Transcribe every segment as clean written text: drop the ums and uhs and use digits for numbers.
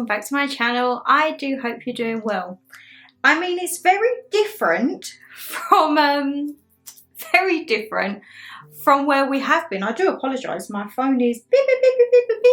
welcome back to my channel. I do hope you're doing well. I mean, it's very different from where we have been. I do apologise, my phone is beep beep beep beep beep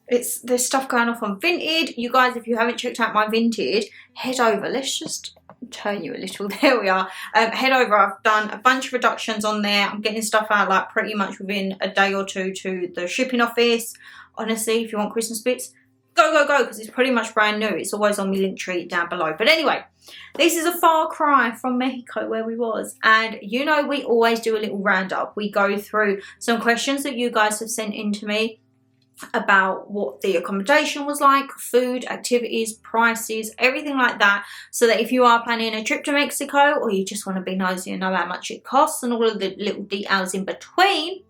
beep. There's stuff going off on Vinted. You guys, if you haven't checked out my Vinted, head over. Let's just turn you a little. There we are. Head over. I've done a bunch of reductions on there. I'm getting stuff out like pretty much within a day or two to the shipping office. Honestly, if you want Christmas bits, go because it's pretty much brand new. It's always on my link tree down below. But anyway, this is a far cry from Mexico where we was, and you know we always do a little roundup. We go through some questions that you guys have sent in to me about what the accommodation was like, food, activities, prices, everything like that, so that if you are planning a trip to Mexico or you just want to be nosy and know how much it costs and all of the little details in between,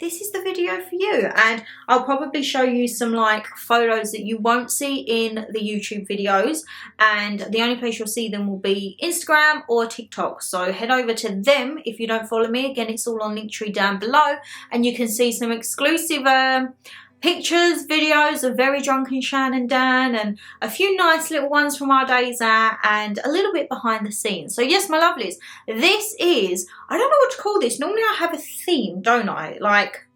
this is the video for you. And I'll probably show you some like photos that you won't see in the YouTube videos, and the only place you'll see them will be Instagram or TikTok. So head over to them if you don't follow me. Again, it's all on Linktree down below, and you can see some exclusive pictures, videos of very drunken Shan and Dan, and a few nice little ones from our days out, and a little bit behind the scenes. So yes, my lovelies, this is, I don't know what to call this. Normally I have a theme, don't I? Like,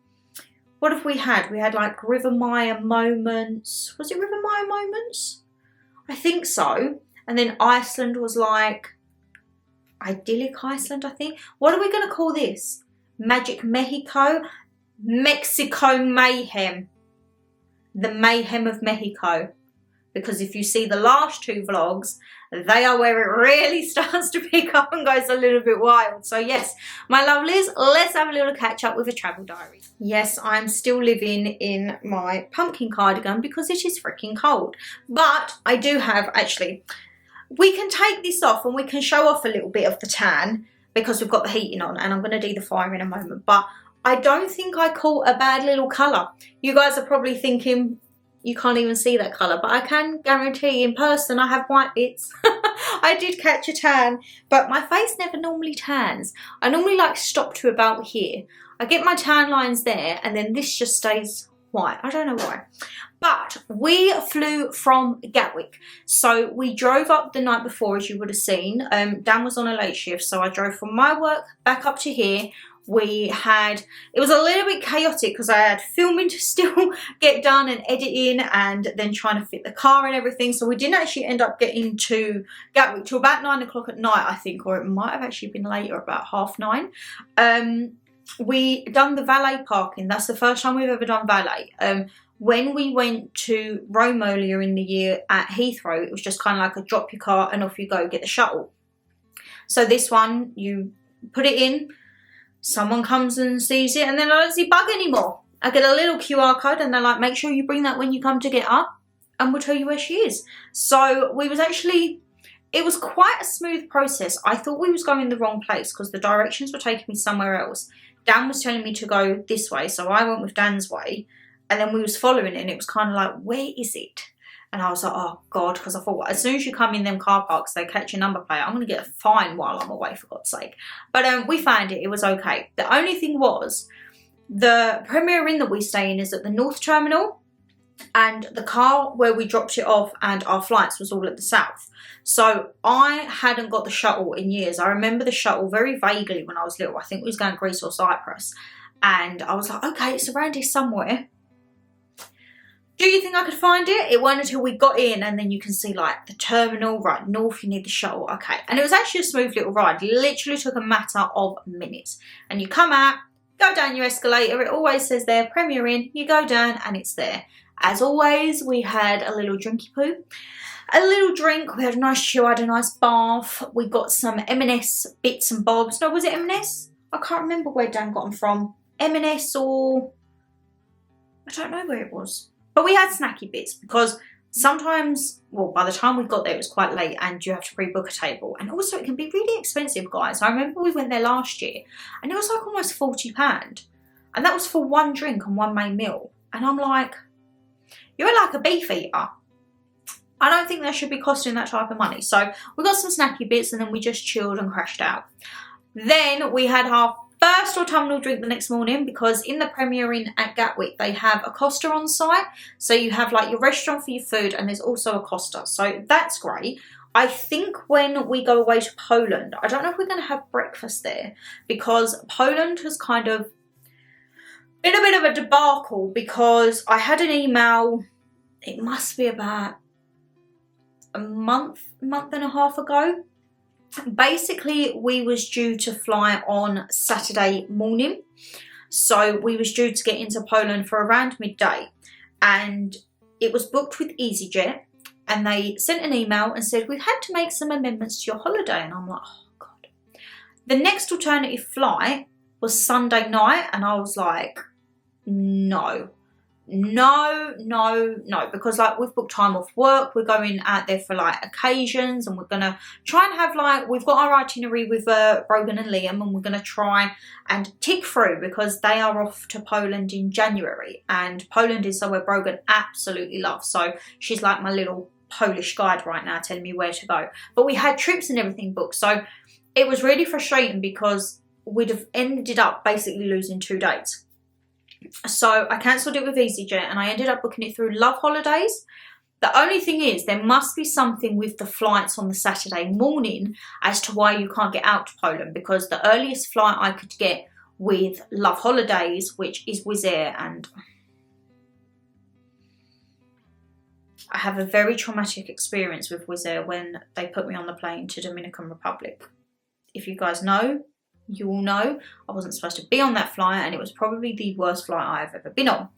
what have we had? We had like River Maya moments. Was it River Maya moments? I think so. And then Iceland was like idyllic Iceland, I think. What are we going to call this? Magic Mexico? Mexico Mayhem. The Mayhem of Mexico, because if you see the last two vlogs, they are where it really starts to pick up and goes a little bit wild. So yes, my lovelies, let's have a little catch up with the travel diary. Yes, I'm still living in my pumpkin cardigan because it is freaking cold, but I do have, actually, we can take this off and we can show off a little bit of the tan because we've got the heating on, and I'm going to do the fire in a moment. But I don't think I caught a bad little colour. You guys are probably thinking you can't even see that colour, but I can guarantee in person I have white bits. I did catch a tan, but my face never normally tans. I normally like stop to about here. I get my tan lines there, and then this just stays white. I don't know why. But we flew from Gatwick. So we drove up the night before, as you would have seen. Dan was on a late shift, so I drove from my work back up to here. It was a little bit chaotic because I had filming to still get done and editing, and then trying to fit the car and everything. So we didn't actually end up getting to Gatwick till about 9 o'clock at night, I think, or it might have actually been later, about 9:30. We done the valet parking. That's the first time we've ever done valet. When we went to Rome earlier in the year at Heathrow, it was just kind of like a drop your car and off you go, get the shuttle. So this one, you put it in, someone comes and sees it, and then I don't see bug anymore. I get a little QR code and they're like, make sure you bring that when you come to get her, and we'll tell you where she is. So it was quite a smooth process. I thought we was going the wrong place because the directions were taking me somewhere else. Dan was telling me to go this way, so I went with Dan's way, and then we was following it, and it was kind of like, where is it? And I was like, oh God, because I thought, well, as soon as you come in them car parks, they catch your number plate. I'm going to get a fine while I'm away, for God's sake. But we found it. It was okay. The only thing was, the Premier Inn that we stay in is at the North Terminal, and the car where we dropped it off and our flights was all at the South. So I hadn't got the shuttle in years. I remember the shuttle very vaguely when I was little. I think we was going to Greece or Cyprus. And I was like, okay, it's around here somewhere. Do you think I could find it? It wasn't until we got in, and then you can see like the terminal, right north, you need the shuttle, okay. And it was actually a smooth little ride. It literally took a matter of minutes. And you come out, go down your escalator, it always says there, Premier Inn, you go down and it's there. As always, we had a little drinky poo, a little drink, we had a nice chill, had a nice bath, we got some M&S bits and bobs. No, was it M&S? I can't remember where Dan got them from. M&S or, I don't know where it was. But we had snacky bits because sometimes, well, by the time we got there, it was quite late and you have to pre-book a table. And also it can be really expensive, guys. I remember we went there last year and it was like almost £40. And that was for one drink and one main meal. And I'm like, you're like a beef eater. I don't think that should be costing that type of money. So we got some snacky bits and then we just chilled and crashed out. Then we had our first autumnal drink the next morning, because in the Premier Inn at Gatwick they have a Costa on site. So you have like your restaurant for your food and there's also a Costa. So that's great. I think when we go away to Poland, I don't know if we're going to have breakfast there, because Poland has kind of been a bit of a debacle, because I had an email, it must be about a month and a half ago. Basically, we was due to fly on Saturday morning. So we was due to get into Poland for around midday, and it was booked with EasyJet, and they sent an email and said, we've had to make some amendments to your holiday. And I'm like, oh God. The next alternative flight was Sunday night, and I was like, no, because like we've booked time off work, we're going out there for like occasions, and we're gonna try and have like, we've got our itinerary with Brogan and Liam, and we're gonna try and tick through, because they are off to Poland in January, and Poland is somewhere Brogan absolutely loves. So she's like my little Polish guide right now, telling me where to go. But we had trips and everything booked, so it was really frustrating because we'd have ended up basically losing 2 dates. So I cancelled it with EasyJet, and I ended up booking it through Love Holidays. The only thing is, there must be something with the flights on the Saturday morning as to why you can't get out to Poland, because the earliest flight I could get with Love Holidays, which is Wizz Air, and I have a very traumatic experience with Wizz Air when they put me on the plane to Dominican Republic. If you guys know, you all know I wasn't supposed to be on that flight, and it was probably the worst flight I've ever been on.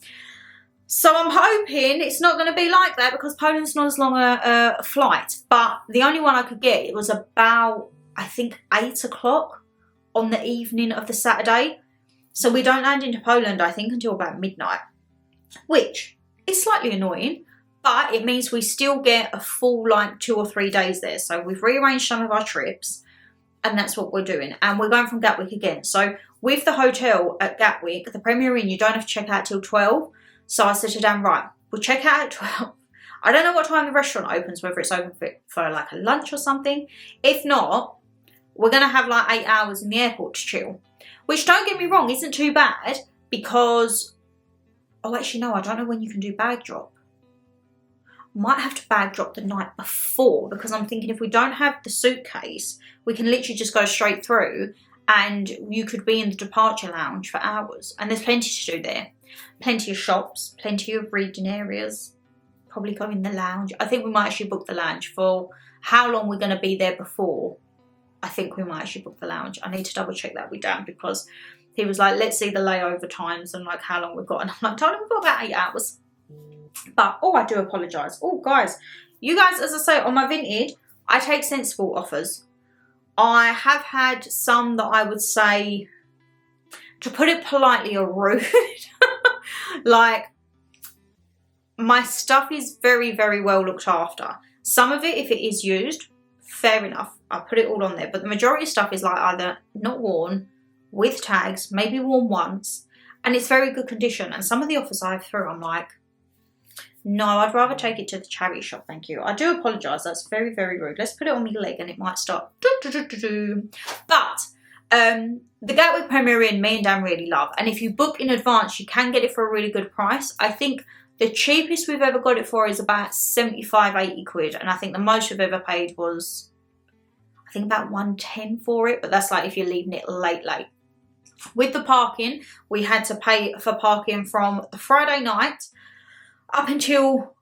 So I'm hoping it's not going to be like that, because Poland's not as long a flight. But the only one I could get, it was about, I think, 8 o'clock on the evening of the Saturday. So we don't land into Poland, I think, until about midnight, which is slightly annoying. But it means we still get a full like 2 or 3 days there. So we've rearranged some of our trips, and that's what we're doing. And we're going from Gatwick again. So with the hotel at Gatwick, the Premier Inn, you don't have to check out till 12. So I said to Dan, right, we'll check out at 12. I don't know what time the restaurant opens, whether it's open for like a lunch or something. If not, we're going to have like 8 hours in the airport to chill. Which, don't get me wrong, isn't too bad, because, oh actually no, I don't know when you can do bag drop. Might have to bag drop the night before, because I'm thinking if we don't have the suitcase, we can literally just go straight through, and you could be in the departure lounge for hours. And there's plenty to do there. Plenty of shops, plenty of reading areas. Probably go in the lounge. I think we might actually book the lounge for how long we're going to be there before. I think we might actually book the lounge. I need to double check that with Dan, because he was like, let's see the layover times and like how long we've got. And I'm like, darling, we've got about 8 hours. But, oh, I do apologise. Oh, guys, you guys, as I say, on my Vinted, I take sensible offers. I have had some that I would say, to put it politely, are rude. Like, my stuff is very, very well looked after. Some of it, if it is used, fair enough. I put it all on there. But the majority of stuff is like either not worn, with tags, maybe worn once, and it's very good condition. And some of the offers I have through, I'm like, no, I'd rather take it to the charity shop, thank you. I do apologise, that's very, very rude. Let's put it on my leg and it might start. But the Gatwick Premier Inn, me and Dan really love. And if you book in advance, you can get it for a really good price. I think the cheapest we've ever got it for is about 75, 80 quid. And I think the most we've ever paid was, I think about 110 for it. But that's like if you're leaving it late. With the parking, we had to pay for parking from the Friday night up until,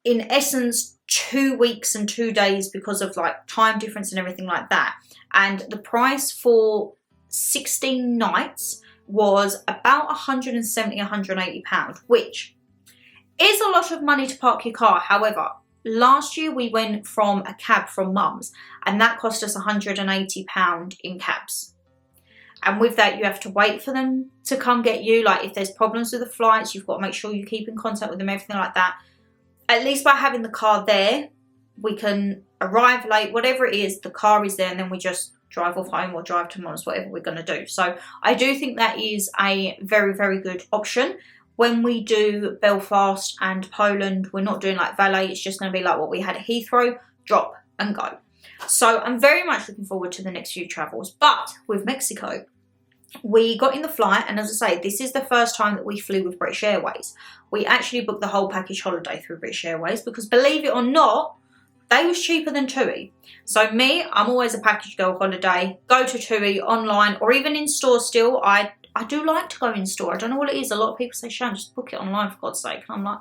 in essence, 2 weeks and 2 days, because of like time difference and everything like that. And the price for 16 nights was about 170, 180 pounds, which is a lot of money to park your car. However, last year we went from a cab from Mum's, and that cost us 180 pounds in cabs. And with that, you have to wait for them to come get you. Like, if there's problems with the flights, you've got to make sure you keep in contact with them, everything like that. At least by having the car there, we can arrive late, whatever it is, the car is there, and then we just drive off home or drive to Mum's, whatever we're going to do. So I do think that is a very, very good option. When we do Belfast and Poland, we're not doing like valet. It's just going to be like what we had at Heathrow, drop and go. So I'm very much looking forward to the next few travels. But with Mexico, we got in the flight, and as I say, this is the first time that we flew with British Airways. We actually booked the whole package holiday through British Airways because, believe it or not, they was cheaper than TUI. So me, I'm always a package girl holiday. Go to TUI online or even in store still. I do like to go in store. I don't know what it is. A lot of people say, Shan, just book it online for God's sake. And I'm like,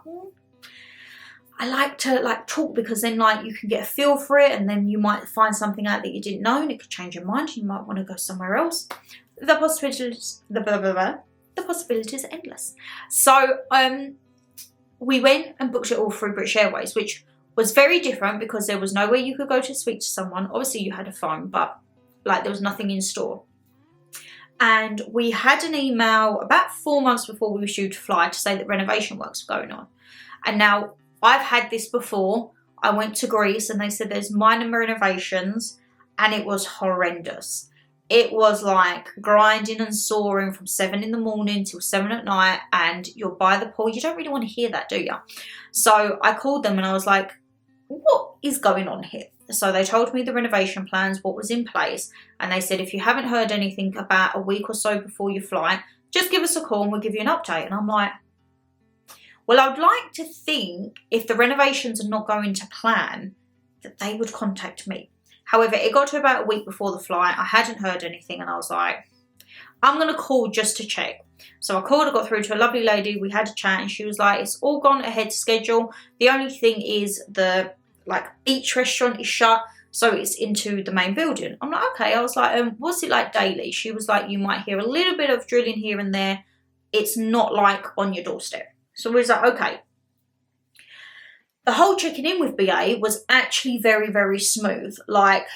I like to talk because then you can get a feel for it, and then you might find something out that you didn't know and it could change your mind. You might want to go somewhere else. The possibilities are endless. So we went and booked it all through British Airways, which was very different because there was nowhere you could go to speak to someone. Obviously you had a phone, but there was nothing in store. And we had an email about 4 months before we were due to fly to say that renovation works were going on. And now I've had this before. I went to Greece and they said there's minor renovations, and it was horrendous. It was like grinding and sawing from 7 in the morning till 7 at night, and you're by the pool. You don't really want to hear that, do you? So I called them and I was like, what is going on here? So they told me the renovation plans, what was in place, and they said if you haven't heard anything about a week or so before your flight, just give us a call and we'll give you an update. And I'm like, well, I'd like to think if the renovations are not going to plan, that they would contact me. However, it got to about a week before the flight. I hadn't heard anything, and I was like, I'm going to call just to check. So I called, I got through to a lovely lady. We had a chat, and she was like, it's all gone ahead to schedule. The only thing is the beach restaurant is shut, so it's into the main building. I'm like, okay. I was like, what's it like daily? She was like, you might hear a little bit of drilling here and there. It's not like on your doorstep. So we was like, okay. The whole checking in with BA was actually very, very smooth.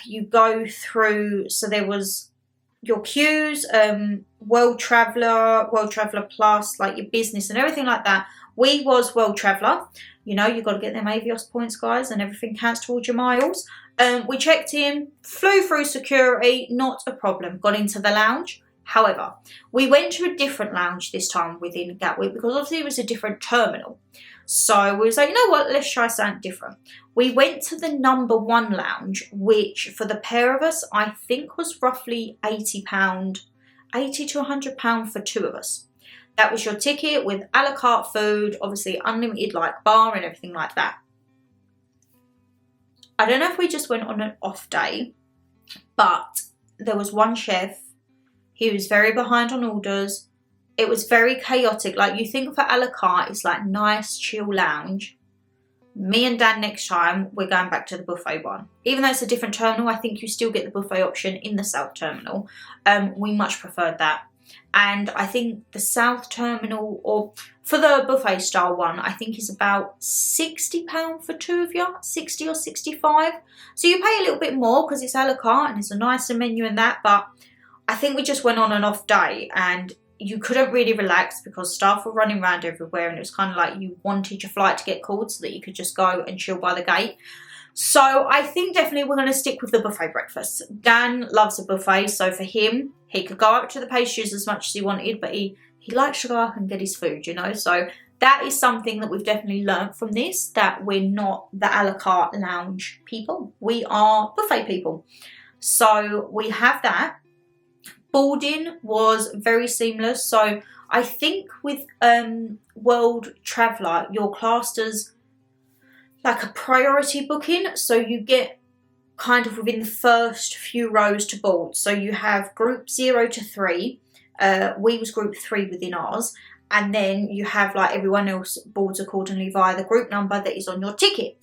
You go through, so there was your queues, World Traveller Plus, your business and everything like that. We was World Traveller. You know, you've got to get them Avios points, guys, and everything counts towards your miles. We checked in, flew through security, not a problem. Got into the lounge. However, we went to a different lounge this time within Gatwick because obviously it was a different terminal. So we was like, you know what, let's try something different. We went to the number 1 lounge, which for the pair of us, I think was roughly £80, £80 to £100 for 2 of us. That was your ticket with a la carte food, obviously unlimited bar and everything like that. I don't know if we just went on an off day, but there was one chef. He was very behind on orders. It was very chaotic. You think for a la carte, it's nice, chill lounge. Me and Dan, next time, we're going back to the buffet one. Even though it's a different terminal, I think you still get the buffet option in the South Terminal. We much preferred that. And I think the South Terminal, or for the buffet style one, I think is about £60 for 2 of you, 60 or 65. So you pay a little bit more because it's a la carte and it's a nicer menu and that, but I think we just went on an off day and you couldn't really relax because staff were running around everywhere, and it was kind of you wanted your flight to get called so that you could just go and chill by the gate. So I think definitely we're going to stick with the buffet breakfast. Dan loves a buffet, so for him, he could go up to the pastries as much as he wanted, but he likes to go up and get his food, you know. So that is something that we've definitely learned from this, that we're not the a la carte lounge people. We are buffet people. So we have that. Boarding was very seamless. So I think with World Traveller, you're classed as a priority booking. So you get kind of within the first few rows to board. So you have group 0 to 3. We was group 3 within ours. And then you have everyone else boards accordingly via the group number that is on your ticket.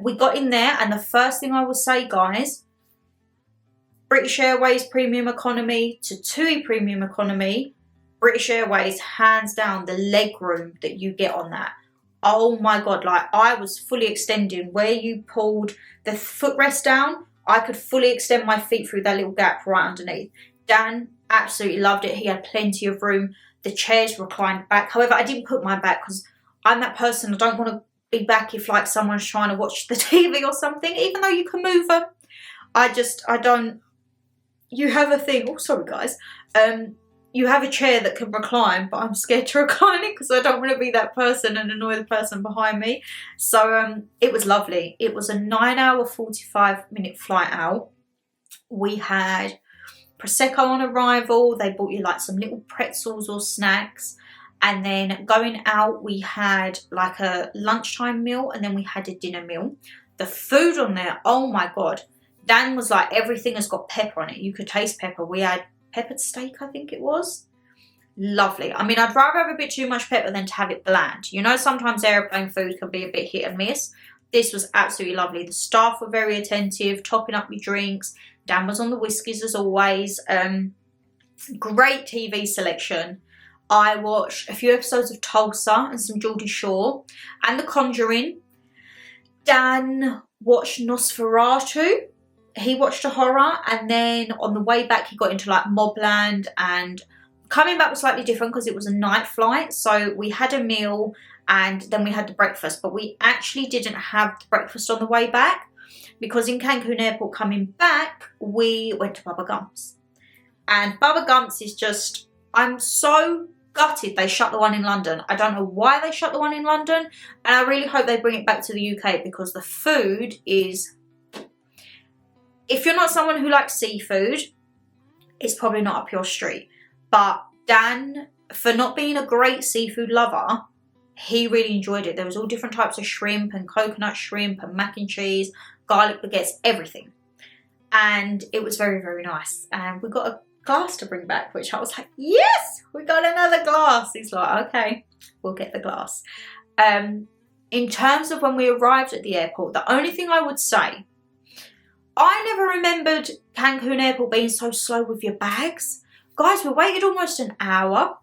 We got in there, and the first thing I will say, guys, British Airways Premium Economy to TUI Premium Economy, British Airways, hands down, the leg room that you get on that. Oh my God, I was fully extending. Where you pulled the footrest down, I could fully extend my feet through that little gap right underneath. Dan absolutely loved it. He had plenty of room. The chairs reclined back. However, I didn't put mine back because I'm that person. I don't want to be back if someone's trying to watch the TV or something, even though you can move them. I don't. You have a thing, oh sorry guys, you have a chair that can recline, but I'm scared to recline it because I don't want to be that person and annoy the person behind me. So it was lovely. It was a 9-hour 45-minute flight out. We had Prosecco on arrival. They bought you like some little pretzels or snacks. And then going out, we had like a lunchtime meal and then we had a dinner meal. The food on there, oh my God. Dan was like, everything has got pepper on it. You could taste pepper. We had peppered steak, I think it was. Lovely. I mean, I'd rather have a bit too much pepper than to have it bland. You know, sometimes airplane food can be a bit hit and miss. This was absolutely lovely. The staff were very attentive, topping up your drinks. Dan was on the whiskies as always. Great TV selection. I watched a few episodes of Tulsa and some Geordie Shore and The Conjuring. Dan watched Nosferatu. He watched a horror, and then on the way back he got into like Mobland, and coming back was slightly different because it was a night flight. So we had a meal and then we had the breakfast, but we actually didn't have the breakfast on the way back because in Cancun Airport coming back, we went to Bubba Gump's. And Bubba Gump's is just, I'm so gutted they shut the one in London. I don't know why they shut the one in London, and I really hope they bring it back to the UK because the food is, if you're not someone who likes seafood, it's probably not up your street. But Dan, for not being a great seafood lover, he really enjoyed it. There was all different types of shrimp and coconut shrimp and mac and cheese, garlic baguettes, everything. And it was very, very nice. And we got a glass to bring back, which I was like, yes, we got another glass. He's like, okay, we'll get the glass. In terms of when we arrived at the airport, the only thing I would say, I never remembered Cancun Airport being so slow with your bags. Guys, we waited almost an hour.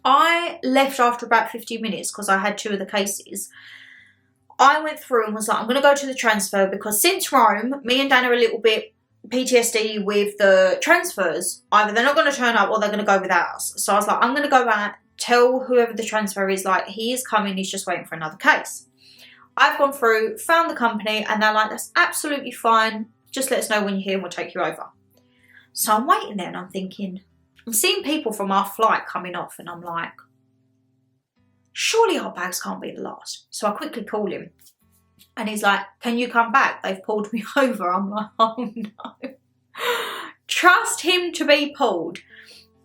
I left after about 15 minutes because I had 2 of the cases. I went through and was like, I'm going to go to the transfer because since Rome, me and Dan are a little bit PTSD with the transfers. Either they're not going to turn up or they're going to go without us. So I was like, I'm going to go back, tell whoever the transfer is, like, he is coming, he's just waiting for another case. I've gone through, found the company, and they're like, that's absolutely fine. Just let us know when you're here and we'll take you over. So I'm waiting there and I'm thinking, I'm seeing people from our flight coming off and I'm like, surely our bags can't be the last. So I quickly call him and he's like, can you come back? They've pulled me over. I'm like, oh no. Trust him to be pulled.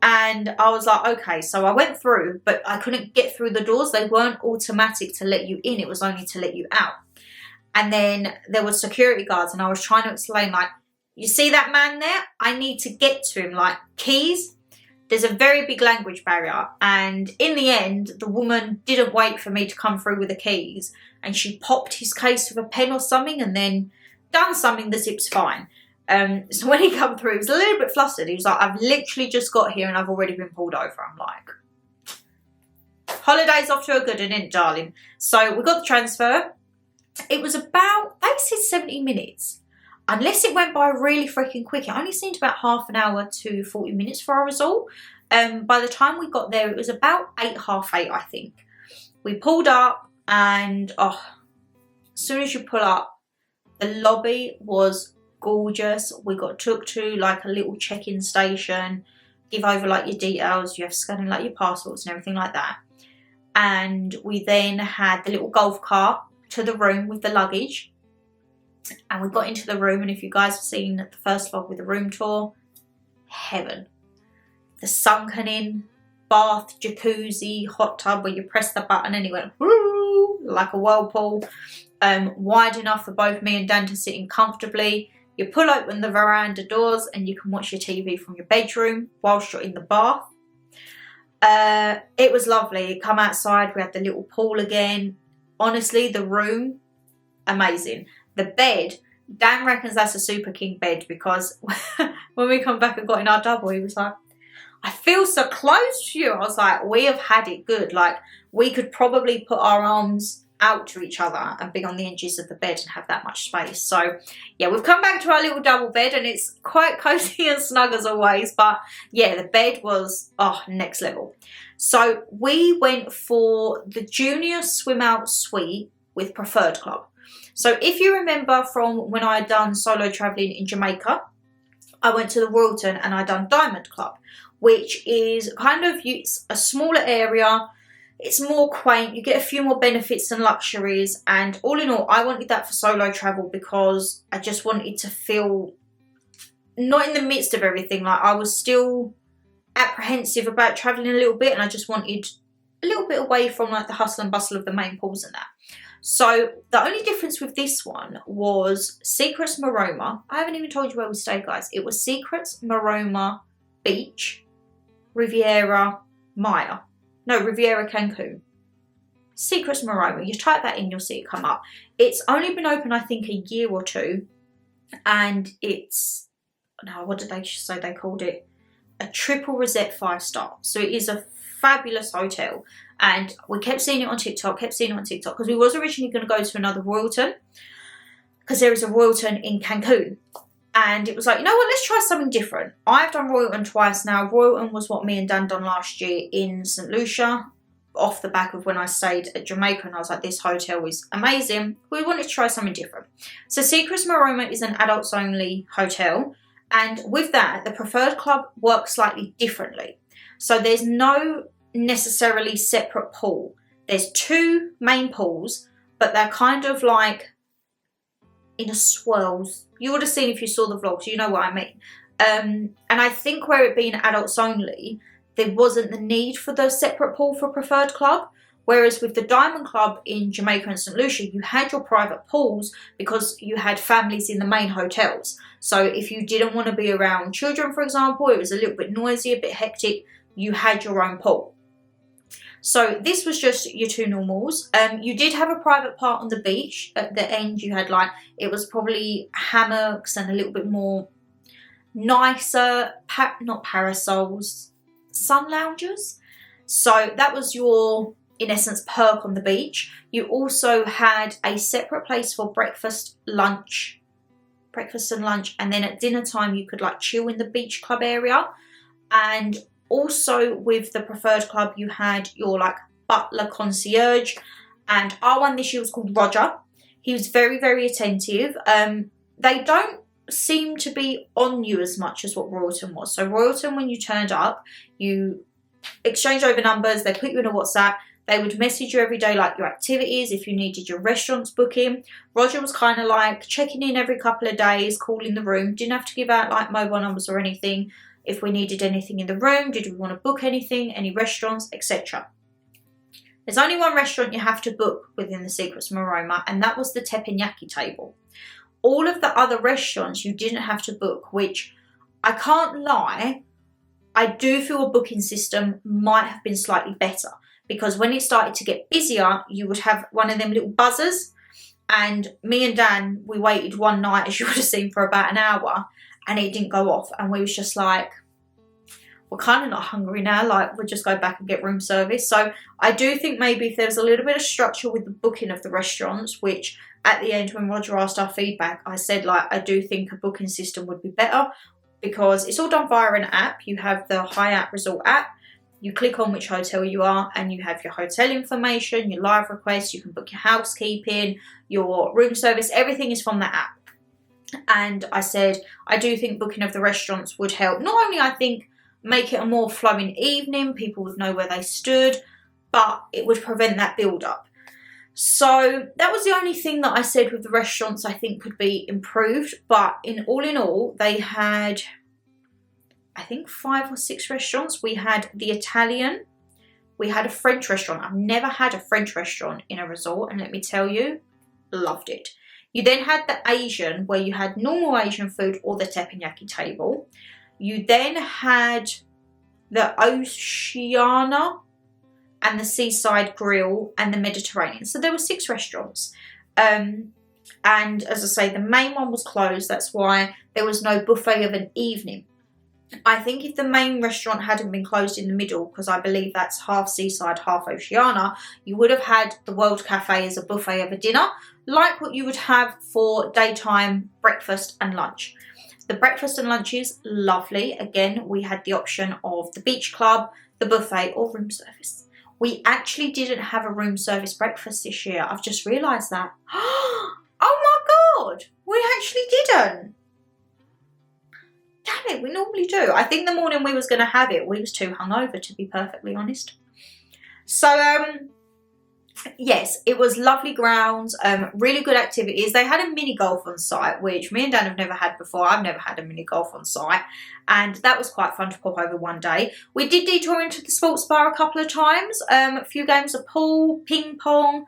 And I was like, okay. So I went through, but I couldn't get through the doors. They weren't automatic to let you in. It was only to let you out. And then there were security guards and I was trying to explain, like, you see that man there? I need to get to him, like, keys. There's a very big language barrier. And in the end, the woman didn't wait for me to come through with the keys. And she popped his case with a pen or something and then done something, the zip's fine. So when he come through, he was a little bit flustered. He was like, I've literally just got here and I've already been pulled over. I'm like, holiday's off to a good one, isn't it, darling? So we got the transfer. It was about, they said 70 minutes. Unless it went by really freaking quick. It only seemed about half an hour to 40 minutes for our result. By the time we got there, it was about 8, half 8, I think. We pulled up and, oh, as soon as you pull up, the lobby was gorgeous. We got took to like a little check-in station, give over like your details. You have to scan in like your passports and everything like that. And we then had the little golf cart to the room with the luggage. And we got into the room, and if you guys have seen the first vlog with the room tour, heaven. The sunken in, bath, jacuzzi, hot tub where you press the button and it went whoo, like a whirlpool. Wide enough for both me and Dan to sit in comfortably. You pull open the veranda doors and you can watch your TV from your bedroom whilst you're in the bath. It was lovely. Come outside, we had the little pool again. Honestly, the room, amazing. The bed, Dan reckons that's a super king bed because when we come back and got in our double, he was like, I feel so close to you. I was like, we have had it good. Like, we could probably put our arms out to each other and be on the edges of the bed and have that much space. So yeah, we've come back to our little double bed and it's quite cozy and snug as always. But yeah, the bed was, oh, next level. So we went for the junior swim out suite with Preferred Club. So if you remember from when I had done solo traveling in Jamaica, I went to the Royalton and I done Diamond Club, which is kind of, it's a smaller area. It's more quaint. You get a few more benefits and luxuries. And all in all, I wanted that for solo travel because I just wanted to feel not in the midst of everything. Like, I was still apprehensive about travelling a little bit, and I just wanted a little bit away from like the hustle and bustle of the main pools and that. So the only difference with this one was Secrets Maroma. I haven't even told you where we stayed, guys. It was Secrets Maroma Beach, Riviera Maya. No, Riviera Cancun. Secrets Maroma. You type that in, you'll see it come up. It's only been open, I think, a year or two. And it's, now what did they say they called it? A triple rosette 5-star. So it is a fabulous hotel. And we kept seeing it on TikTok, because we was originally going to go to another Royalton, because there is a Royalton in Cancun. And it was like, you know what, let's try something different. I've done Royalton twice now. Royalton was what me and Dan done last year in St. Lucia, off the back of when I stayed at Jamaica, and I was like, this hotel is amazing. We wanted to try something different. So Secrets Maroma is an adults only hotel. And with that, the preferred club works slightly differently. So there's no necessarily separate pool. There's 2 main pools, but they're kind of like in a swirls. You would have seen if you saw the vlogs, you know what I mean. And I think where it being adults only, there wasn't the need for the separate pool for preferred club. Whereas with the Diamond Club in Jamaica and St. Lucia, you had your private pools because you had families in the main hotels. So if you didn't want to be around children, for example, it was a little bit noisy, a bit hectic, you had your own pool. So this was just your 2 normals. You did have a private part on the beach. At the end you had like, it was probably hammocks and a little bit more nicer, not parasols, sun loungers. So that was your, in essence, perk on the beach. You also had a separate place for breakfast and lunch. And then at dinner time you could like chill in the beach club area. And also with the preferred club, you had your like butler concierge, and our one this year was called Roger. He was very, very attentive. They don't seem to be on you as much as what Royalton was. So Royalton, when you turned up, you exchange over numbers, they put you in a WhatsApp, they would message you every day like your activities, if you needed your restaurants booking. Roger was kind of like checking in every couple of days, calling the room, didn't have to give out like mobile numbers or anything. If we needed anything in the room, did we want to book anything, any restaurants, etc. There's only one restaurant you have to book within the Secrets Maroma, and that was the teppanyaki table. All of the other restaurants you didn't have to book, which I can't lie, I do feel a booking system might have been slightly better, because when it started to get busier, you would have one of them little buzzers, and me and Dan, we waited one night, as you would have seen, for about an hour, and it didn't go off, and we was just like, we're kind of not hungry now, like we'll just go back and get room service. So I do think maybe if there was a little bit of structure with the booking of the restaurants, which at the end when Roger asked our feedback, I said like I do think a booking system would be better, because it's all done via an app. You have the Hyatt Resort app, you click on which hotel you are and you have your hotel information, your live requests, you can book your housekeeping, your room service, everything is from the app. And I said, I do think booking of the restaurants would help. Not only, I think, make it a more flowing evening, people would know where they stood, but it would prevent that build-up. So that was the only thing that I said with the restaurants I think could be improved. But in all, they had, I think, 5 or 6 restaurants. We had the Italian, we had a French restaurant. I've never had a French restaurant in a resort, and let me tell you, loved it. You then had the Asian, where you had normal Asian food or the teppanyaki table. You then had the Oceania and the Seaside Grill and the Mediterranean. So there were 6 restaurants. And as I say, the main one was closed. That's why there was no buffet of an evening. I think if the main restaurant hadn't been closed in the middle, because I believe that's half Seaside, half Oceania, you would have had the World Cafe as a buffet of a dinner, like what you would have for daytime breakfast and lunch. The breakfast and lunch is lovely. Again, we had the option of the beach club, the buffet, or room service. We actually didn't have a room service breakfast this year. I've just realised that. Oh my God, we actually didn't. Damn it, we normally do. I think the morning we was going to have it, we was too hungover, to be perfectly honest. So yes, it was lovely grounds, really good activities. They had a mini golf on site, which me and Dan have never had before. I've never had a mini golf on site, and that was quite fun to pop over one day. We did detour into the sports bar a couple of times, a few games of pool, ping pong.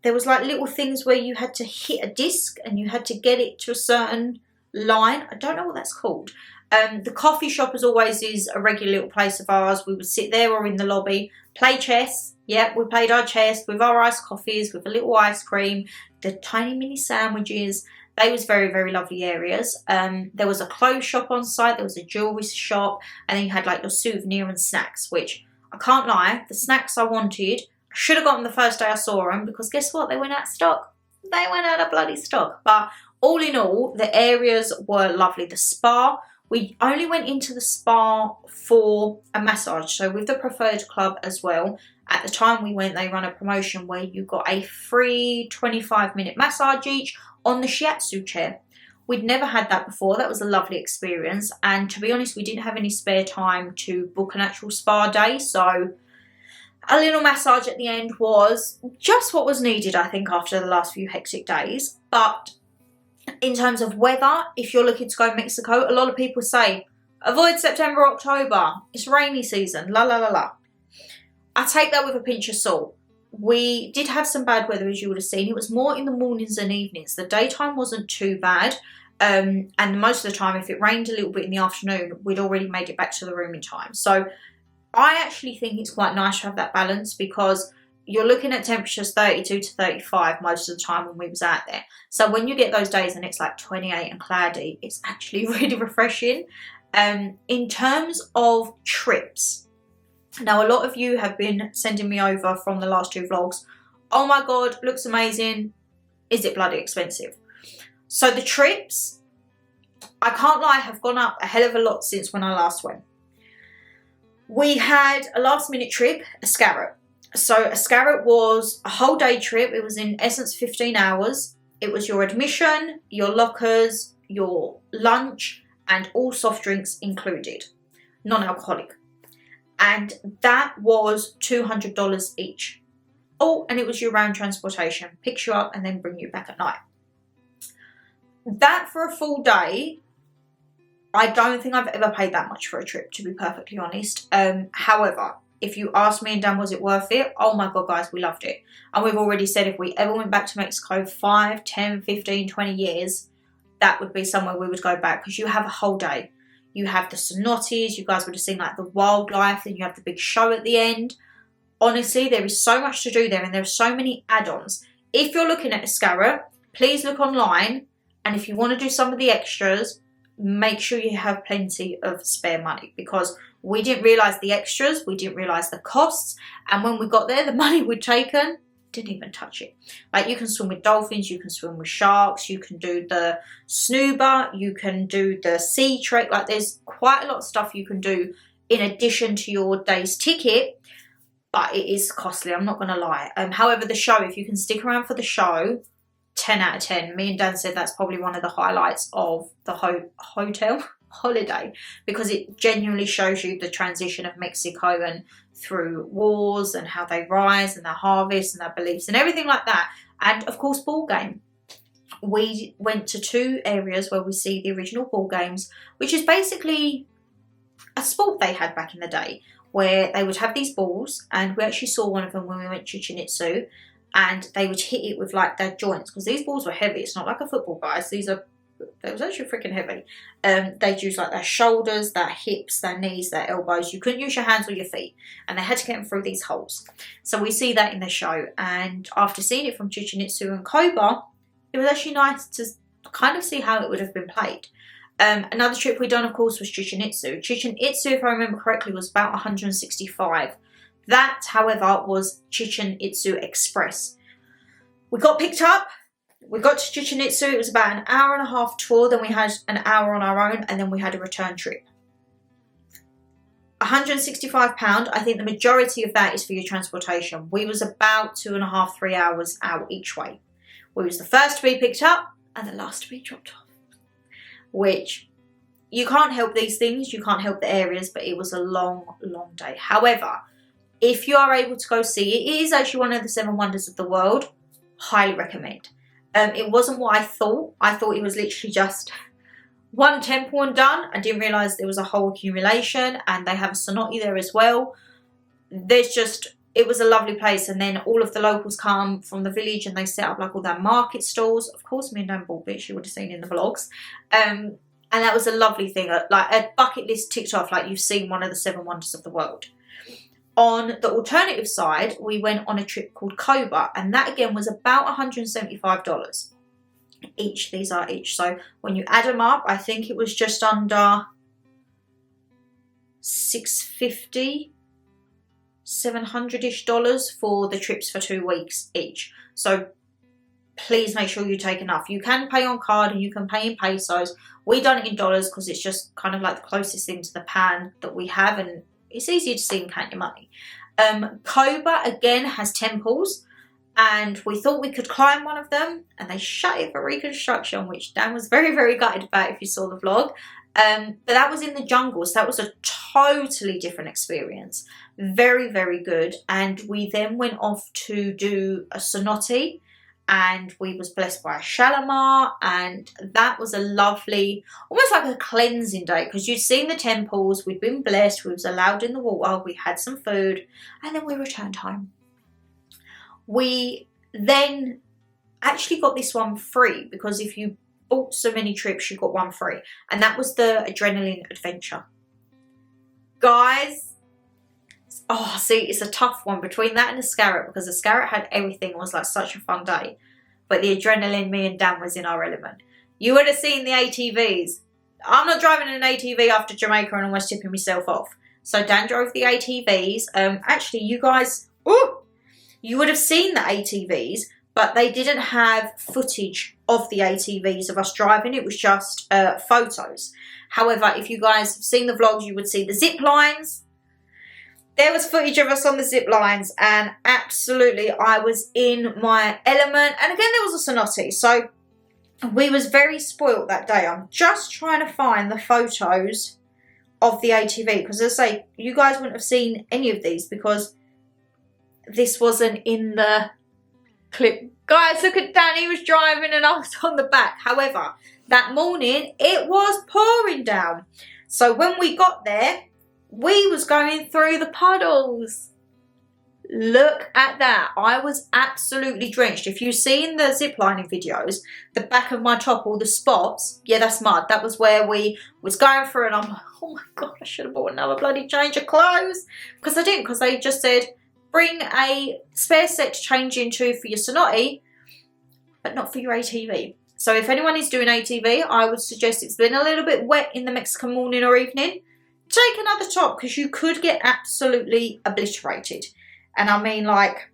There was like little things where you had to hit a disc and you had to get it to a certain line. I don't know what that's called. The coffee shop, as always, is a regular little place of ours. We would sit there or in the lobby, play chess. Yep, we played our chess with our iced coffees, with a little ice cream, the tiny mini sandwiches. They was very, very lovely areas. There was a clothes shop on site. There was a jewellery shop. And then you had like your souvenir and snacks, which I can't lie, the snacks I wanted, I should have gotten the first day I saw them, because guess what? They went out of stock. They went out of bloody stock. But all in all, the areas were lovely. The spa, we only went into the spa for a massage. So with the Preferred Club as well, at the time we went, they run a promotion where you got a free 25-minute massage each on the shiatsu chair. We'd never had that before. That was a lovely experience. And to be honest, we didn't have any spare time to book an actual spa day. So a little massage at the end was just what was needed, I think, after the last few hectic days. But in terms of weather, if you're looking to go to Mexico, a lot of people say, avoid September, October. It's rainy season, la la la la. I take that with a pinch of salt. We did have some bad weather, as you would have seen. It was more in the mornings and evenings. The daytime wasn't too bad. And most of the time, if it rained a little bit in the afternoon, we'd already made it back to the room in time. So I actually think it's quite nice to have that balance, because you're looking at temperatures 32 to 35 most of the time when we was out there. So when you get those days and it's like 28 and cloudy, it's actually really refreshing. In terms of trips, now a lot of you have been sending me over from the last two vlogs, oh my god, looks amazing, is it bloody expensive? So the trips, I can't lie, have gone up a hell of a lot since when I last went. We had a last minute trip, Ascarot. So Ascarot was a whole day trip. It was in essence 15 hours. It was your admission, your lockers, your lunch, and all soft drinks included, non-alcoholic. And that was $200 each. Oh, and it was your round transportation, picks you up and then bring you back at night. That for a full day, I don't think I've ever paid that much for a trip, to be perfectly honest. However, if you ask me and Dan, was it worth it? Oh my god, guys, we loved it. And we've already said if we ever went back to Mexico 5, 10, 15, 20 years, that would be somewhere we would go back, because you have a whole day. You have the cenotes, you guys would have seen like the wildlife, and you have the big show at the end. Honestly, there is so much to do there, and there are so many add-ons. If you're looking at Ascarot, please look online, and if you want to do some of the extras, make sure you have plenty of spare money, because we didn't realise the extras, we didn't realise the costs, and when we got there, the money we'd taken, didn't even touch it. Like, you can swim with dolphins, you can swim with sharks, you can do the snooba, you can do the sea trek. Like, there's quite a lot of stuff you can do in addition to your day's ticket, but it is costly, I'm not going to lie. However, the show, if you can stick around for the show, 10 out of 10. Me and Dan said that's probably one of the highlights of the hotel holiday, because it genuinely shows you the transition of Mexico and through wars and how they rise and their harvest and their beliefs and everything like that. And of course, ball game. We went to 2 areas where we see the original ball games, which is basically a sport they had back in the day, where they would have these balls, and we actually saw one of them when we went to Chichen Itza, and they would hit it with like their joints, because these balls were heavy. It's not like a football, guys. They was actually freaking heavy. They'd use like their shoulders, their hips, their knees, their elbows. You couldn't use your hands or your feet, and they had to get them through these holes. So we see that in the show, and after seeing it from Chichen Itza and Koba, it was actually nice to kind of see how it would have been played. Another trip we done, of course, was Chichen Itza. Chichen Itza, if I remember correctly, was about 165. That, however, was Chichen Itza Express. We got picked up. We got to Chichen Itza. It was about an hour and a half tour. Then we had an hour on our own, and then we had a return trip. £165. I think the majority of that is for your transportation. We was about 2.5, 3 hours out each way. We was the first to be picked up and the last to be dropped off. Which, you can't help these things. You can't help the areas, but it was a long, long day. However, If you are able to go see it, it is actually one of the 7 wonders of the world. Highly recommend. It wasn't what I thought. I thought it was literally just one temple and done. I didn't realise there was a whole accumulation, and they have a cenote there as well. It was a lovely place, and then all of the locals come from the village and they set up like all their market stalls. Of course, me and Dan bought bits, you would have seen in the vlogs. And that was a lovely thing, like a bucket list ticked off, like you've seen one of the 7 wonders of the world. On the alternative side, we went on a trip called Cobra, and that again was about $175 each. These are each. So when you add them up, I think it was just under $650, $700-ish for the trips for 2 weeks each. So please make sure you take enough. You can pay on card and you can pay in pesos. We done it in dollars because it's just kind of like the closest thing to the pan that we have, and it's easier to see and count your money. Cobra again has temples, and we thought we could climb one of them, and they shut it for reconstruction, which Dan was very, very gutted about if you saw the vlog. But that was in the jungle, so that was a totally different experience. Very, very good. And we then went off to do a cenote, and we was blessed by a shalimar, and that was a lovely, almost like a cleansing day, because you'd seen the temples, we'd been blessed, we was allowed in the water, we had some food, and then we returned home. We then actually got this one free, because if you bought so many trips, you got one free, and that was the adrenaline adventure. Guys, oh, see, it's a tough one between that and the Scarrot, because the Scarrot had everything. It was like such a fun day. But the adrenaline, me and Dan was in our element. You would have seen the ATVs. I'm not driving an ATV after Jamaica and almost tipping myself off. So Dan drove the ATVs. Actually, you guys, you would have seen the ATVs, but they didn't have footage of the ATVs of us driving. It was just photos. However, if you guys have seen the vlogs, you would see the zip lines. There was footage of us on the zip lines, and absolutely I was in my element. And again, there was a cenote, so we was very spoilt that day. I'm just trying to find the photos of the ATV, because as I say, you guys wouldn't have seen any of these because this wasn't in the clip. Guys, look at Dan, he was driving and I was on the back. However, that morning it was pouring down. So when we got there, we was going through the puddles. Look at that. I was absolutely drenched. If you've seen the ziplining videos, the back of my top, all the spots, yeah, that's mud. That was where we was going through, and I'm like, oh my God, I should have bought another bloody change of clothes. Because I didn't, because they just said, bring a spare set to change into for your cenote, but not for your ATV. So if anyone is doing ATV, I would suggest, it's been a little bit wet in the Mexican morning or evening, take another top, because you could get absolutely obliterated. And I mean, like,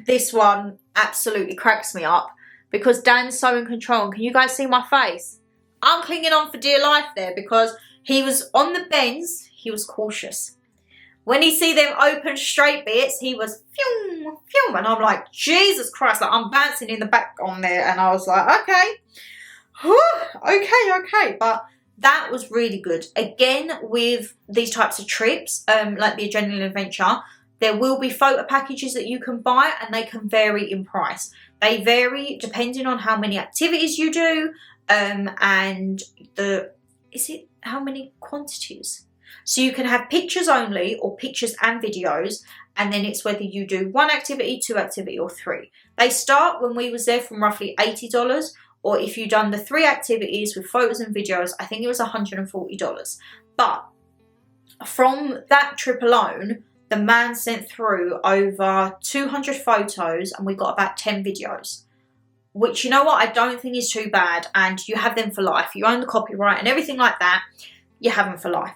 this one absolutely cracks me up because Dan's so in control. And can you guys see my face? I'm clinging on for dear life there, because he was on the bends, he was cautious. When he see them open straight bits, he was phew, phew, and I'm like, Jesus Christ, like I'm bouncing in the back on there, and I was like, okay, whew, okay, but that was really good. Again, with these types of trips, like the Adrenaline Adventure, there will be photo packages that you can buy, and they can vary in price. They vary depending on how many activities you do, and how many quantities. So you can have pictures only or pictures and videos, and then it's whether you do 1 activity, 2 activity, or 3. They start, when we was there, from roughly $80, or if you've done the 3 activities with photos and videos, I think it was $140. But from that trip alone, the man sent through over 200 photos, and we got about 10 videos. Which, you know what, I don't think is too bad, and you have them for life. You own the copyright and everything like that, you have them for life.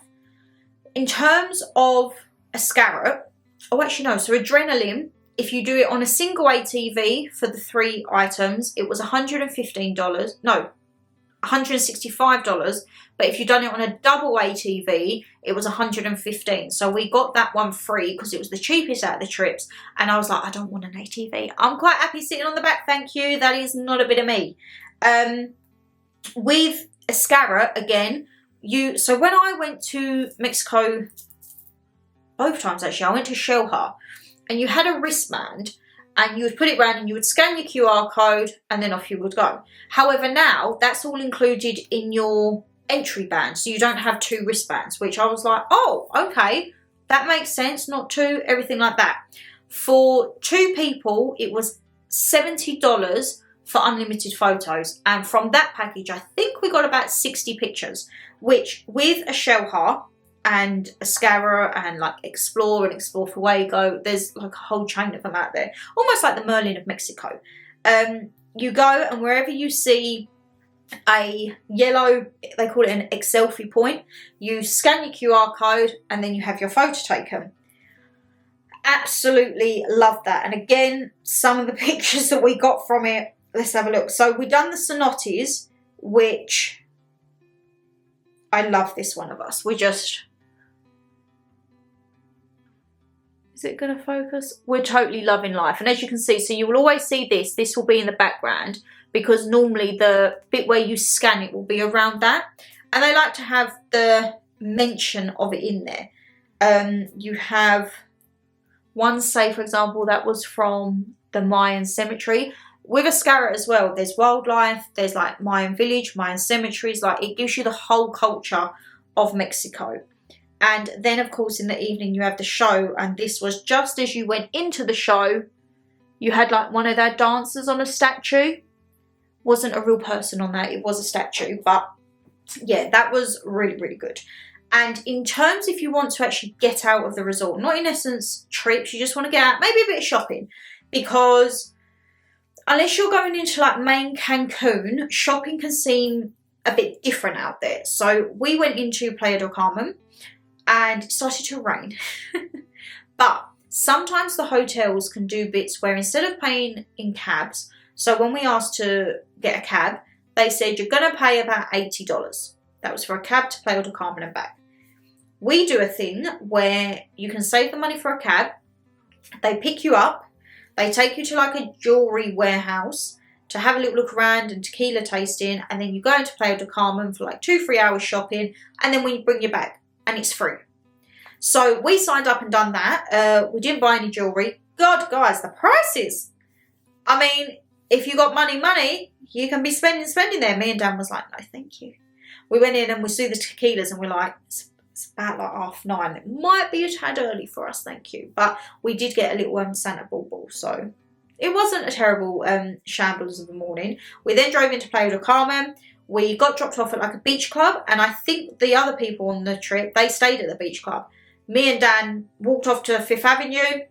In terms of a Scarrot, oh actually no, so Adrenaline, if you do it on a single ATV for the 3 items, it was $165, but if you've done it on a double ATV, it was $115. So we got that one free because it was the cheapest out of the trips, and I was like, I don't want an ATV. I'm quite happy sitting on the back, thank you. That is not a bit of me. With a Scarrot, again, so when I went to Mexico both times actually, I went to Shelha, and you had a wristband, and you would put it around and you would scan your QR code and then off you would go. However, now that's all included in your entry band, so you don't have 2 wristbands, which I was like, oh, okay, that makes sense, not 2, everything like that. For 2 people, it was $70 for unlimited photos, and from that package, I think we got about 60 pictures, which with a Shelha and a Scarra and like Explore and Explore Fuego, there's like a whole chain of them out there, almost like the Merlin of Mexico. You go, and wherever you see a yellow, they call it an selfie point, you scan your QR code and then you have your photo taken. Absolutely love that. And again, some of the pictures that we got from it, let's have a look. So we done the cenotes, which I love this one of us. We just, is it going to focus? We're totally loving life. And as you can see, so you will always see this. This will be in the background because normally the bit where you scan it will be around that. And they like to have the mention of it in there. You have one, say, for example, that was from the Mayan cemetery. With Ascara as well, there's wildlife, there's like Mayan village, Mayan cemeteries. Like, it gives you the whole culture of Mexico. And then, of course, in the evening, you have the show. And this was just as you went into the show, you had like one of their dancers on a statue. Wasn't a real person on that, it was a statue. But yeah, that was really, really good. And in terms, if you want to actually get out of the resort, not in essence trips, you just want to get out, maybe a bit of shopping. Because unless you're going into like main Cancun, shopping can seem a bit different out there. So we went into Playa del Carmen and it started to rain. But sometimes the hotels can do bits where instead of paying in cabs, so when we asked to get a cab, they said you're going to pay about $80. That was for a cab to Playa del Carmen and back. We do a thing where you can save the money for a cab. They pick you up. They take you to like a jewellery warehouse to have a little look around and tequila tasting. And then you go into Playa del Carmen for like 2-3 hours shopping. And then we bring you back and it's free. So we signed up and done that. We didn't buy any jewellery. God, guys, the prices. I mean, if you got money, you can be spending there. Me and Dan was like, no, thank you. We went in and we see the tequilas and we're like, it's about like 9:30. It might be a tad early for us, thank you. But we did get a little Santa ball, so it wasn't a terrible shambles of the morning. We then drove into Playa del Carmen. We got dropped off at like a beach club, and I think the other people on the trip, they stayed at the beach club. Me and Dan walked off to 5th Avenue.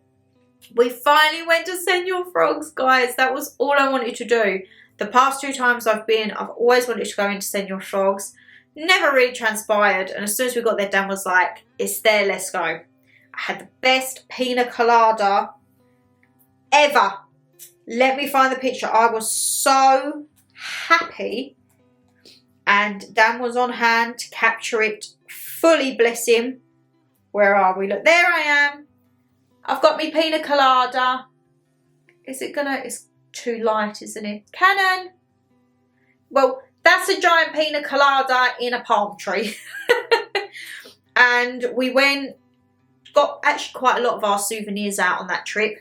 We finally went to Senor Frogs, guys. That was all I wanted to do. The past 2 times I've been, I've always wanted to go into Senor Frogs. Never really transpired. And as soon as we got there, Dan was like, it's there, let's go. I had the best pina colada ever. Let me find the picture. I was so happy. And Dan was on hand to capture it fully, bless him. Where are we? Look, there I am. I've got me pina colada. Is it gonna, it's too light, isn't it? Canon. Well, that's a giant pina colada in a palm tree. And we got actually quite a lot of our souvenirs out on that trip.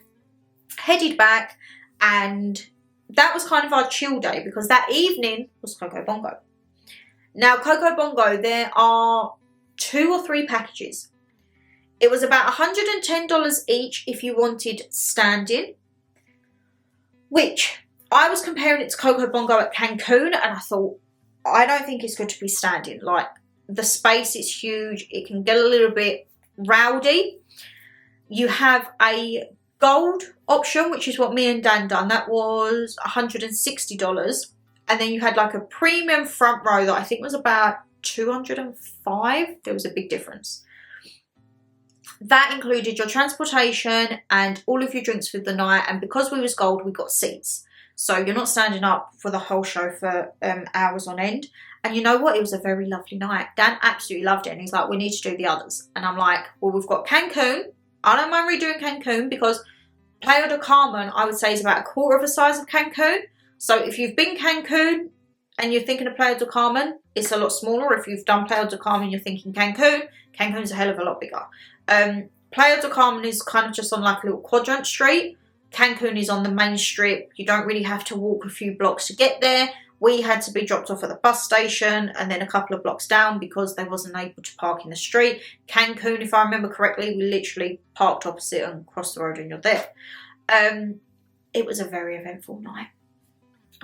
Headed back, and that was kind of our chill day because that evening was Coco Bongo. Now, Coco Bongo, there are 2 or 3 packages. It was about $110 each if you wanted standing, which I was comparing it to Coco Bongo at Cancun, and I thought, I don't think it's good to be standing. Like, the space is huge. It can get a little bit rowdy. You have a gold option, which is what me and Dan done. That was $160. And then you had like a premium front row that I think was about $205. There was a big difference. That included your transportation and all of your drinks for the night. And because we was gold, we got seats. So you're not standing up for the whole show for hours on end. And you know what? It was a very lovely night. Dan absolutely loved it. And he's like, we need to do the others. And I'm like, well, we've got Cancun. I don't mind redoing Cancun because Playa del Carmen, I would say, is about 1/4 of the size of Cancun. So if you've been Cancun and you're thinking of Playa del Carmen, it's a lot smaller. If you've done Playa del Carmen, you're thinking Cancun. Cancun's a hell of a lot bigger. Playa del Carmen is kind of just on like a little quadrant street. Cancun is on the main strip. You don't really have to walk a few blocks to get there. We had to be dropped off at the bus station and then a couple of blocks down because they wasn't able to park in the street. Cancun, if I remember correctly, we literally parked opposite and crossed the road and you're there. It was a very eventful night.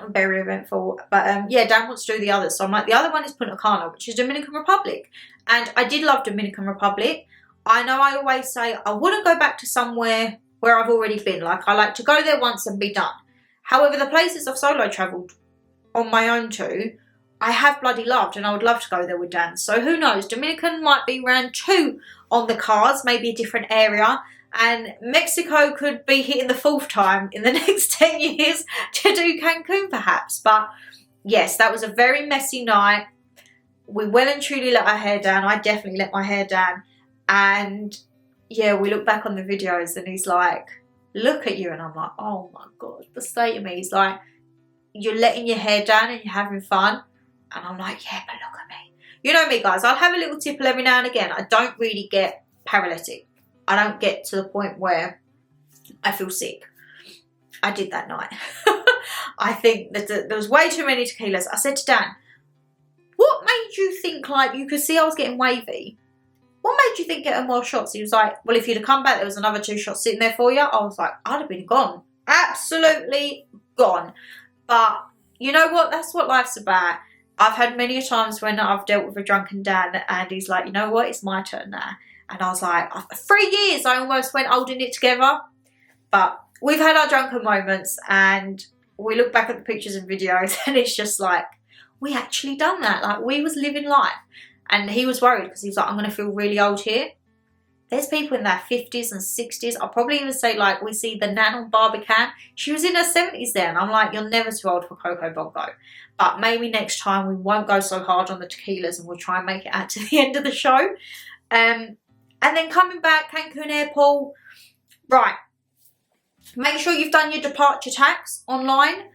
Very eventful. But yeah, Dan wants to do the others. So I'm like, the other one is Punta Cana, which is Dominican Republic. And I did love Dominican Republic. I know I always say I wouldn't go back to somewhere where I've already been. Like, I like to go there once and be done. However, the places I've solo travelled on my own to, I have bloody loved, and I would love to go there with Dan. So who knows, Dominican might be round 2 on the cards, maybe a different area, and Mexico could be hitting the 4th time in the next 10 years to do Cancun perhaps. But yes, that was a very messy night. We well and truly let our hair down. I definitely let my hair down. And yeah, we look back on the videos and he's like, look at you. And I'm like, oh my God, the state of me. He's like, you're letting your hair down and you're having fun. And I'm like, yeah, but look at me. You know me, guys. I'll have a little tipple every now and again. I don't really get paralytic. I don't get to the point where I feel sick. I did that night. I think that there was way too many tequilas. I said to Dan, what made you think, like, you could see I was getting wavy? What made you think getting more shots? He was like, well, if you'd have come back, there was another 2 shots sitting there for you. I was like, I'd have been gone. Absolutely gone. But you know what? That's what life's about. I've had many times when I've dealt with a drunken Dan and he's like, you know what? It's my turn now. And I was like, for 3 years, I almost went holding it together. But we've had our drunken moments and we look back at the pictures and videos and it's just like, we actually done that. Like, we was living life. And he was worried because he was like, I'm going to feel really old here. There's people in their 50s and 60s. I'll probably even say, like, we see the Nan on Barbican. She was in her 70s there. And I'm like, you're never too old for Coco Bongo. But maybe next time we won't go so hard on the tequilas and we'll try and make it out to the end of the show. And then coming back, Cancun Airport. Right. Make sure you've done your departure tax online.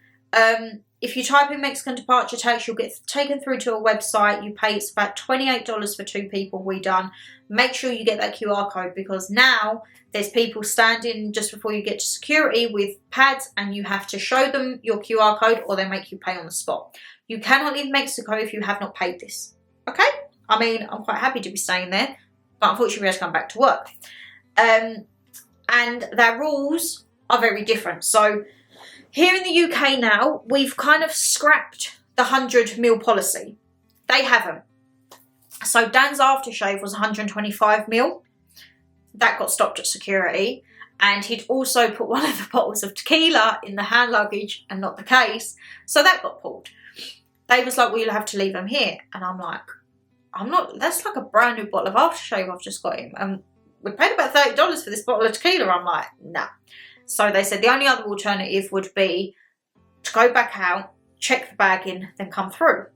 If you type in Mexican departure tax, you'll get taken through to a website. You pay, it's about $28 for 2 people. We done. Make sure you get that QR code because now there's people standing just before you get to security with pads and you have to show them your QR code or they make you pay on the spot. You cannot leave Mexico if you have not paid this. Okay? I mean, I'm quite happy to be staying there, but unfortunately we have to come back to work. And their rules are very different. So here in the UK now, we've kind of scrapped the 100 ml policy. They haven't. So Dan's aftershave was 125 ml. That got stopped at security. And he'd also put one of the bottles of tequila in the hand luggage and not the case. So that got pulled. They was like, well, you'll have to leave them here. And I'm like, I'm not, that's like a brand new bottle of aftershave I've just got him. And we paid about $30 for this bottle of tequila. I'm like, nah. So they said the only other alternative would be to go back out, check the bag in, then come through.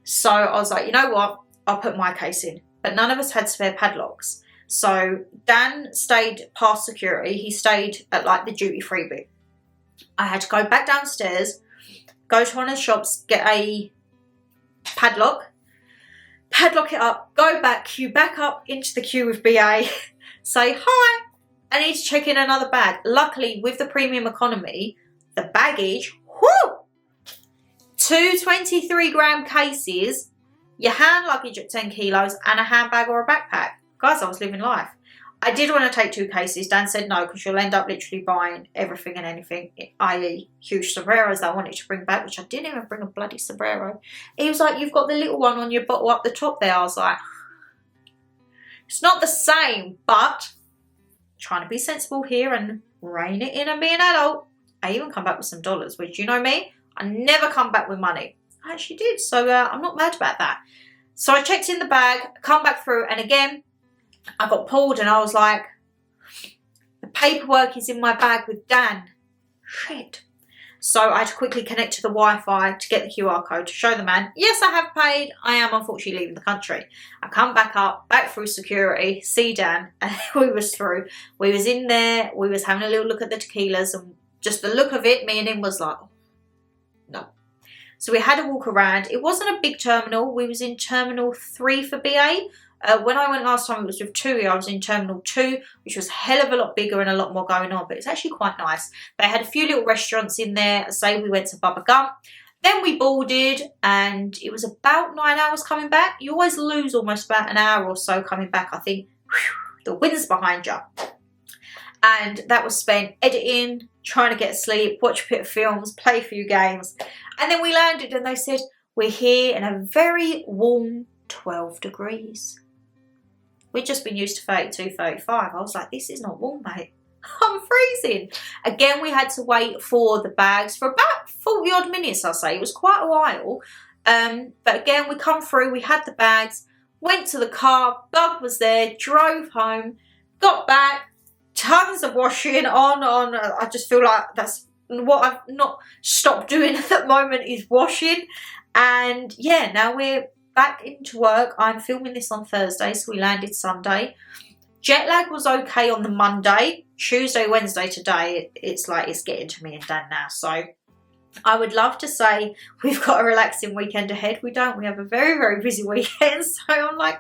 So I was like, you know what? I'll put my case in. But none of us had spare padlocks. So Dan stayed past security. He stayed at like the duty-free bit. I had to go back downstairs, go to one of the shops, get a padlock it up, go back, queue back up into the queue with BA, say, hi, I need to check in another bag. Luckily, with the premium economy, the baggage, whoo, 2 23-gram cases, your hand luggage at 10 kilos, and a handbag or a backpack. Guys, I was living life. I did want to take 2 cases. Dan said no, because you'll end up literally buying everything and anything, i.e. huge sombreros that I wanted to bring back, which I didn't even bring a bloody sombrero. He was like, you've got the little one on your bottle up the top there. I was like, it's not the same, but trying to be sensible here and rein it in and be an adult. I even come back with some dollars, which, you know me, I never come back with money. I actually did, so I'm not mad about that. So I checked in the bag, come back through, and again, I got pulled and I was like, the paperwork is in my bag with Dan. Shit. So I had to quickly connect to the Wi-Fi to get the QR code to show the man, yes, I have paid. I am unfortunately leaving the country. I come back up, back through security, see Dan, and we was through. We was in there, we was having a little look at the tequilas, and just the look of it, me and him was like, no. So we had to walk around. It wasn't a big terminal. We was in terminal 3 for BA. When I went last time, it was with TUI. I was in Terminal 2, which was a hell of a lot bigger and a lot more going on, but it's actually quite nice. They had a few little restaurants in there. I say we went to Bubba Gump. Then we boarded, and it was about 9 hours coming back. You always lose almost about an hour or so coming back. I think the wind's behind you. And that was spent editing, trying to get asleep, watch a bit of films, play a few games. And then we landed and they said, we're here in a very warm 12 degrees. We'd just been used to 32, 35. I was like, this is not warm, mate. I'm freezing. Again, we had to wait for the bags for about 40 odd minutes, I'll say. It was quite a while. But again, we come through, we had the bags, went to the car, Bug was there, drove home, got back, tons of washing on. I just feel like that's what I've not stopped doing at the moment is washing. And yeah, now we're back into work. I'm filming this on Thursday, so we landed Sunday. Jet lag was okay on the Monday. Tuesday, Wednesday, today, it's like it's getting to me and Dan now. So I would love to say we've got a relaxing weekend ahead. We don't. We have a very, very busy weekend. So I'm like,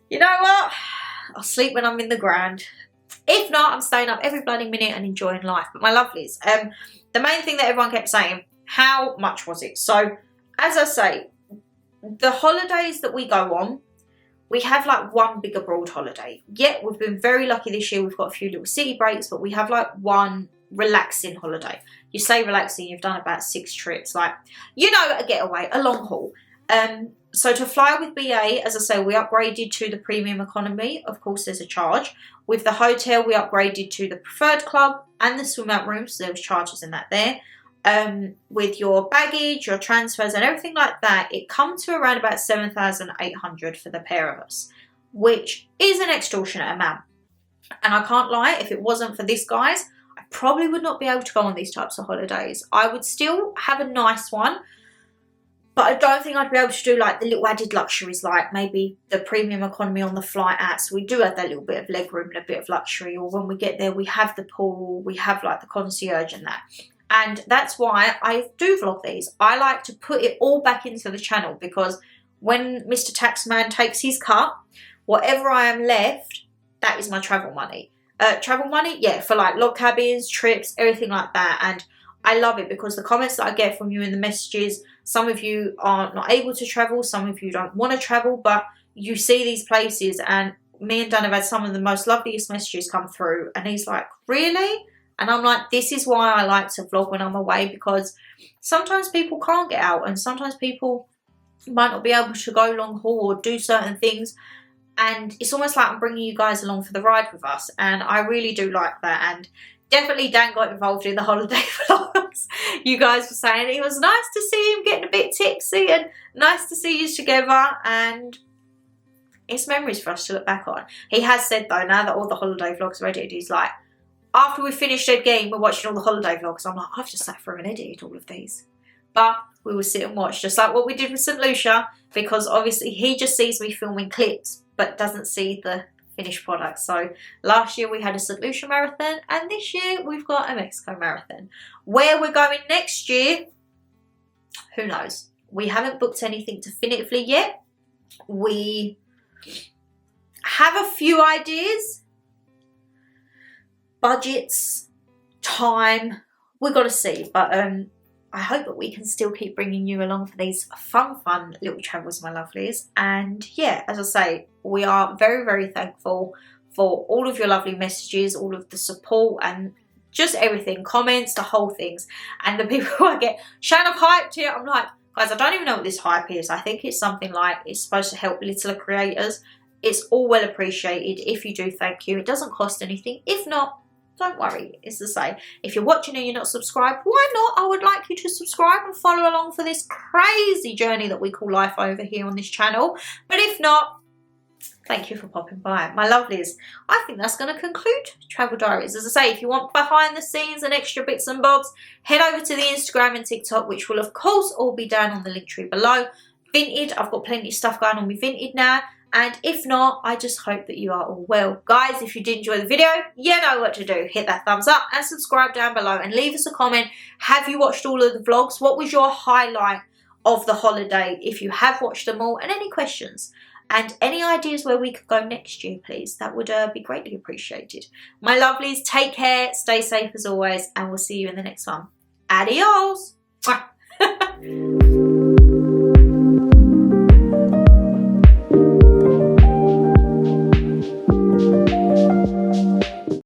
you know what? I'll sleep when I'm in the ground. If not, I'm staying up every bloody minute and enjoying life. But my lovelies, the main thing that everyone kept saying, how much was it? So as I say, the holidays that we go on, we have like one big abroad holiday. Yet we've been very lucky this year. We've got a few little city breaks, but we have like one relaxing holiday. You say relaxing, you've done about 6 trips. Like, you know, a getaway, a long haul. So to fly with BA, as I say, we upgraded to the premium economy. Of course, there's a charge. With the hotel, we upgraded to the preferred club and the swim out room. So there was charges in that there. With your baggage, your transfers and everything like that, it comes to around about 7,800 for the pair of us, which is an extortionate amount. And I can't lie, if it wasn't for this, guys, I probably would not be able to go on these types of holidays. I would still have a nice one, but I don't think I'd be able to do like the little added luxuries, like maybe the premium economy on the flight out. So we do have that little bit of leg room and a bit of luxury, or when we get there, we have the pool, we have like the concierge and that. And that's why I do vlog these. I like to put it all back into the channel, because when Mr. Taxman takes his cut, whatever I am left, that is my travel money. Travel money, yeah, for like log cabins, trips, everything like that. And I love it because the comments that I get from you in the messages, some of you are not able to travel, some of you don't want to travel, but you see these places, and me and Dan have had some of the most loveliest messages come through, and he's like, really? And I'm like, this is why I like to vlog when I'm away, because sometimes people can't get out, and sometimes people might not be able to go long haul or do certain things, and it's almost like I'm bringing you guys along for the ride with us, and I really do like that. And definitely Dan got involved in the holiday vlogs. You guys were saying it was nice to see him getting a bit tipsy and nice to see you together, and it's memories for us to look back on. He has said though, now that all the holiday vlogs are edited, he's like, after we finished the game, we're watching all the holiday vlogs. I'm like, I've just sat through and edited all of these. But we will sit and watch, just like what we did with St. Lucia, because obviously he just sees me filming clips, but doesn't see the finished product. So last year we had a St. Lucia marathon, and this year we've got a Mexico marathon. Where we're going next year, who knows? We haven't booked anything definitively yet. We have a few ideas. Budgets, time, we've got to see. But I hope that we can still keep bringing you along for these fun little travels, my lovelies. And yeah, as I say, we are very, very thankful for all of your lovely messages, all of the support and just everything, comments, the whole things. And the people who I get, Shannon, I've hyped it. I'm like, guys, I don't even know what this hype is. I think it's something like it's supposed to help littler creators. It's all well appreciated. If you do, thank you. It doesn't cost anything. If not, don't worry, it's the same. If you're watching and you're not subscribed, why not? I would like you to subscribe and follow along for this crazy journey that we call life over here on this channel. But if not, thank you for popping by. My lovelies, I think that's going to conclude Travel Diaries. As I say, if you want behind the scenes and extra bits and bobs, head over to the Instagram and TikTok, which will of course all be down on the link tree below. Vinted, I've got plenty of stuff going on with Vinted now. And if not, I just hope that you are all well. Guys, if you did enjoy the video, you know what to do. Hit that thumbs up and subscribe down below and leave us a comment. Have you watched all of the vlogs? What was your highlight of the holiday if you have watched them all? And any questions. And any ideas where we could go next year, please? That would be greatly appreciated. My lovelies, take care, stay safe as always, and we'll see you in the next one. Adios!